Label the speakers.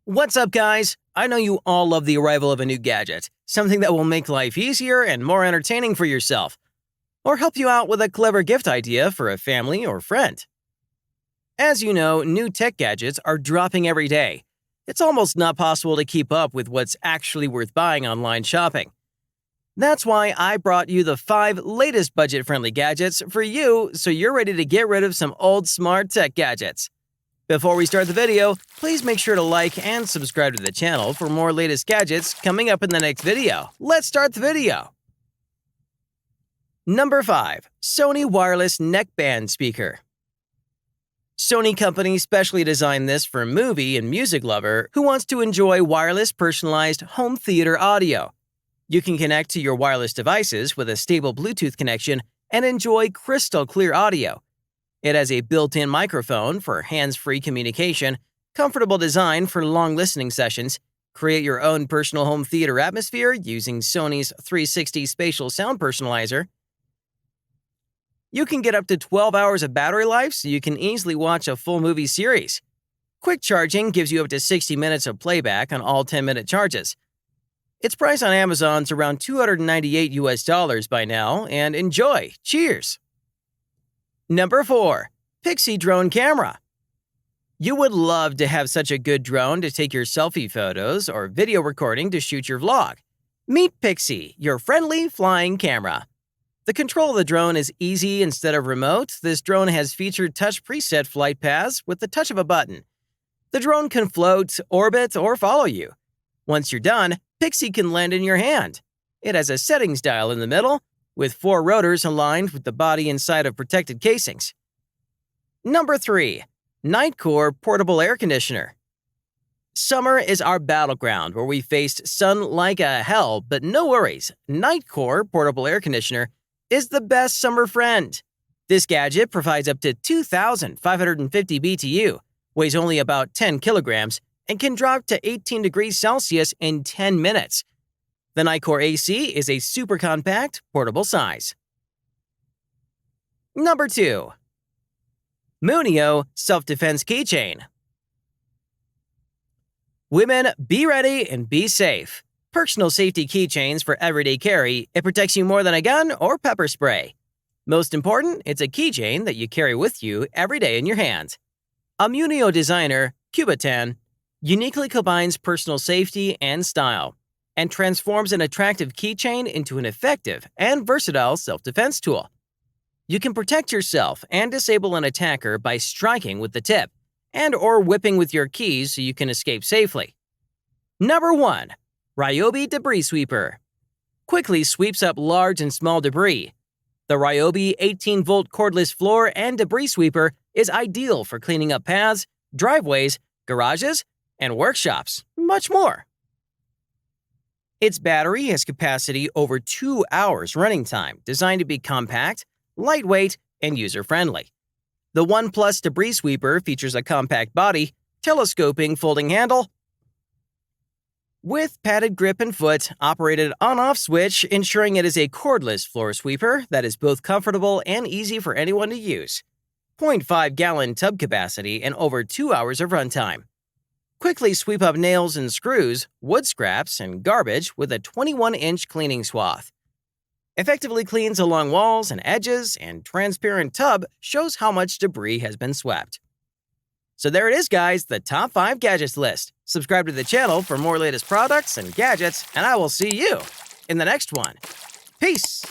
Speaker 1: What's up, guys? I know you all love the arrival of a new gadget, something that will make life easier and more entertaining for yourself, or help you out with a clever gift idea for a family or friend. As you know, new tech gadgets are dropping every day. It's almost not possible to keep up with what's actually worth buying online shopping. That's why I brought you the 5 latest budget-friendly gadgets for you so you're ready to get rid of some old smart tech gadgets. Before we start the video, please make sure to like and subscribe to the channel for more latest gadgets coming up in the next video. Let's start the video! Number 5. Sony Wireless Neckband Speaker. Sony company specially designed this for movie and music lover who wants to enjoy wireless personalized home theater audio. You can connect to your wireless devices with a stable Bluetooth connection and enjoy crystal clear audio. It has a built-in microphone for hands-free communication, comfortable design for long listening sessions, create your own personal home theater atmosphere using Sony's 360 spatial sound personalizer. You can get up to 12 hours of battery life so you can easily watch a full movie series. Quick charging gives you up to 60 minutes of playback on all 10-minute charges. Its price on Amazon's around $298 by now, and enjoy! Cheers! Number 4. Pixy Drone Camera. You would love to have such a good drone to take your selfie photos or video recording to shoot your vlog. Meet Pixy, your friendly flying camera. The control of the drone is easy instead of remote. This drone has featured touch preset flight paths with the touch of a button. The drone can float, orbit, or follow you. Once you're done, Pixy can land in your hand. It has a settings dial in the middle, with 4 rotors aligned with the body inside of protected casings. Number 3. Nitecore Portable Air Conditioner. Summer is our battleground where we faced sun like a hell, but no worries, Nitecore Portable Air Conditioner is the best summer friend. This gadget provides up to 2,550 BTU, weighs only about 10 kilograms, and can drop to 18 degrees Celsius in 10 minutes. The Nitecore AC is a super compact, portable size. Number 2. MUNIO Self-Defense Keychain. Women, be ready and be safe. Personal safety keychains for everyday carry. It protects you more than a gun or pepper spray. Most important, it's a keychain that you carry with you every day in your hand. A MUNIO designer, Keychain, uniquely combines personal safety and style, and transforms an attractive keychain into an effective and versatile self-defense tool. You can protect yourself and disable an attacker by striking with the tip, and/or whipping with your keys so you can escape safely. Number 1. Ryobi Debris Sweeper. Quickly sweeps up large and small debris. The Ryobi 18-volt cordless floor and debris sweeper is ideal for cleaning up paths, driveways, garages, and workshops, much more. Its battery has capacity over 2 hours running time, designed to be compact, lightweight, and user-friendly. The ONE+ Debris Sweeper features a compact body, telescoping folding handle, with padded grip and foot, operated on-off switch, ensuring it is a cordless floor sweeper that is both comfortable and easy for anyone to use. 0.5-gallon tub capacity and over 2 hours of runtime. Quickly sweep up nails and screws, wood scraps, and garbage with a 21-inch cleaning swath. Effectively cleans along walls and edges, and transparent tub shows how much debris has been swept. So there it is, guys, the top 5 gadgets list. Subscribe to the channel for more latest products and gadgets, and I will see you in the next one. Peace!